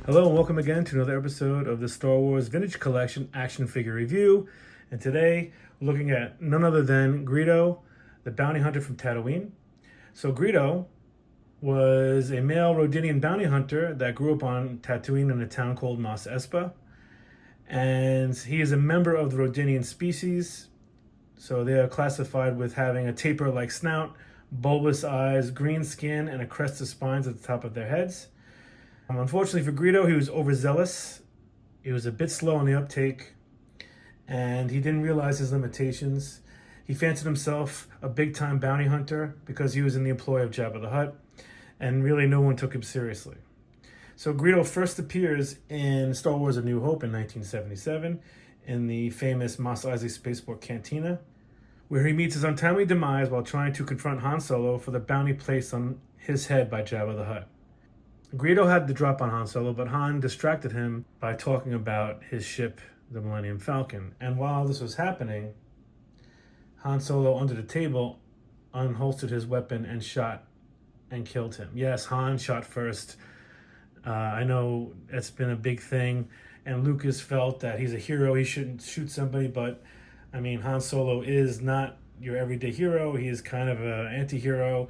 Hello and welcome again to another episode of the Star Wars Vintage Collection Action Figure Review. And today, we're looking at none other than Greedo, the bounty hunter from Tatooine. So Greedo was a male Rhodinian bounty hunter that grew up on Tatooine in a town called Mos Espa. And he is a member of the Rhodinian species. So they are classified with having a taper-like snout, bulbous eyes, green skin, and a crest of spines at the top of their heads. Unfortunately for Greedo, he was overzealous. He was a bit slow on the uptake, and he didn't realize his limitations. He fancied himself a big-time bounty hunter because he was in the employ of Jabba the Hutt, and really no one took him seriously. So Greedo first appears in Star Wars A New Hope in 1977 in the famous Mos Eisley Spaceport Cantina, where he meets his untimely demise while trying to confront Han Solo for the bounty placed on his head by Jabba the Hutt. Greedo had the drop on Han Solo, but Han distracted him by talking about his ship, the Millennium Falcon. And while this was happening, Han Solo, under the table, unholstered his weapon and shot and killed him. Yes, Han shot first. I know it's been a big thing, and Lucas felt that he's a hero. He shouldn't shoot somebody, but I mean, Han Solo is not your everyday hero. He is kind of an anti-hero.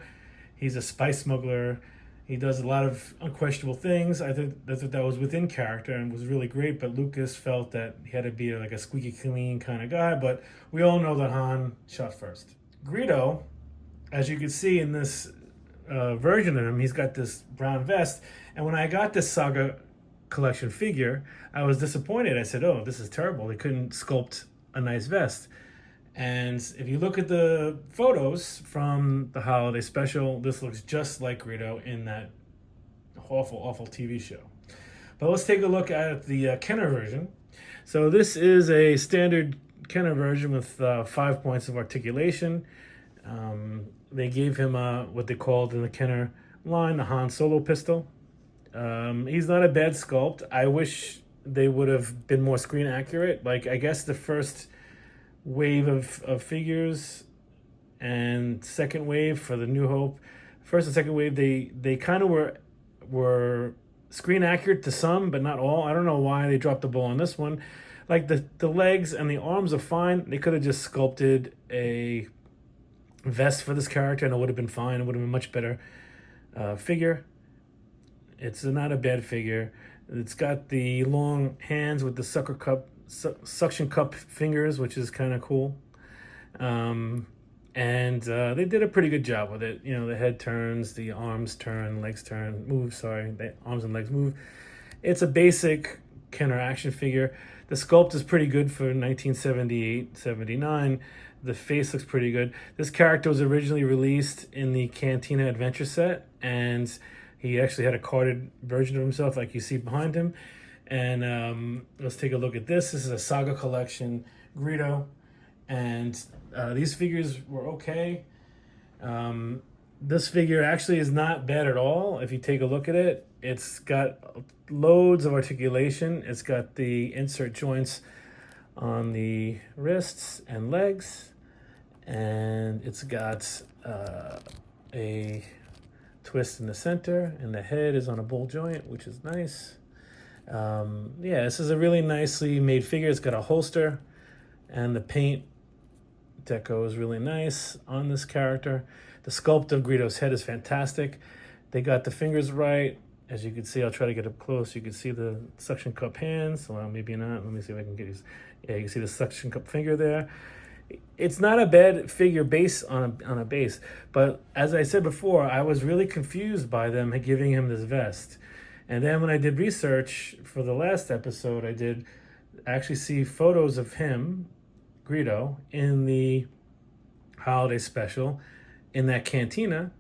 He's a spice smuggler. He does a lot of unquestionable things. I think that was within character and was really great, but Lucas felt that he had to be like a squeaky clean kind of guy, but we all know that Han shot first. Greedo, as you can see in this version of him, he's got this brown vest, and when I got this Saga collection figure, I was disappointed. I said, oh, this is terrible. They couldn't sculpt a nice vest. And if you look at the photos from the holiday special, this looks just like Greedo in that awful TV show. But let's take a look at the Kenner version. So this is a standard Kenner version with 5 points of articulation. They gave him what they called in the Kenner line, the Han Solo pistol. He's not a bad sculpt. I wish they would have been more screen accurate. Like, I guess the first wave of figures and second wave for the New Hope, first and second wave, they kind of were screen accurate to some, but not all. I don't know why they dropped the ball on this one. Like the legs and the arms are fine. They could have just sculpted a vest for this character and it would have been fine. It would have been a much better figure. It's not a bad figure. It's got the long hands with the suction cup fingers, which is kind of cool. And they did a pretty good job with it. You know, the head turns, the arms turn, legs turn, the arms and legs move. It's a basic Kenner action figure. The sculpt is pretty good for 1978, 79. The face looks pretty good. This character was originally released in the Cantina Adventure set, and he actually had a carded version of himself like you see behind him. And let's take a look at this. This is a Saga collection Greedo, and these figures were okay. This figure actually is not bad at all. If you take a look at it, it's got loads of articulation. It's got the insert joints on the wrists and legs, and it's got a twist in the center, and the head is on a ball joint, which is nice. This is a really nicely made figure. It's got a holster, and the paint deco is really nice on this character. The sculpt of Greedo's head is fantastic. They got the fingers right. As you can see, I'll try to get up close. You can see the suction cup hands. Well, maybe not. Let me see if I can get these. Yeah, you can see the suction cup finger there. It's not a bad figure base on a base, but as I said before, I was really confused by them giving him this vest. And then when I did research for the last episode, I did actually see photos of him Greedo in the holiday special in that cantina,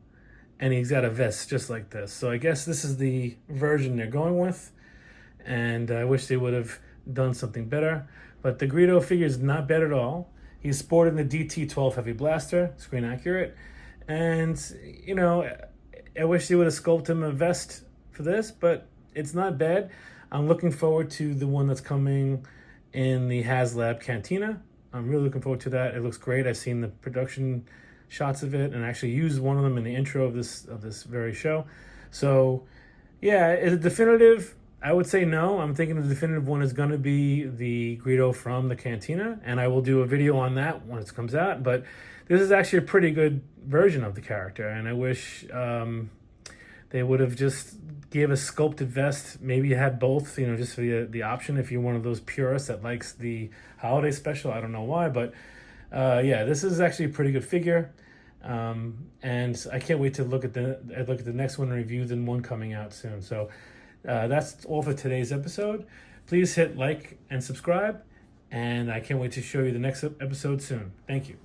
and he's got a vest just like this. So I guess this is the version they're going with, and I wish they would have done something better. But the Greedo figure is not bad at all. He's sporting the DT-12 Heavy Blaster, screen accurate, and you know, I wish they would have sculpted him a vest for this, but it's not bad. I'm looking forward to the one that's coming in the HasLab Cantina. I'm really looking forward to that. It looks great. I've seen the production shots of it, and I actually used one of them in the intro of this very show. So, yeah, is it definitive? I would say no. I'm thinking the definitive one is going to be the Greedo from the Cantina, and I will do a video on that when it comes out. But this is actually a pretty good version of the character, and I wish they would have just gave a sculpted vest. Maybe you had both, you know, just for the option if you're one of those purists that likes the holiday special. I don't know why, but yeah, this is actually a pretty good figure. And I can't wait to look at the next one and review the one coming out soon. So that's all for today's episode. Please hit like and subscribe, and I can't wait to show you the next episode soon. Thank you.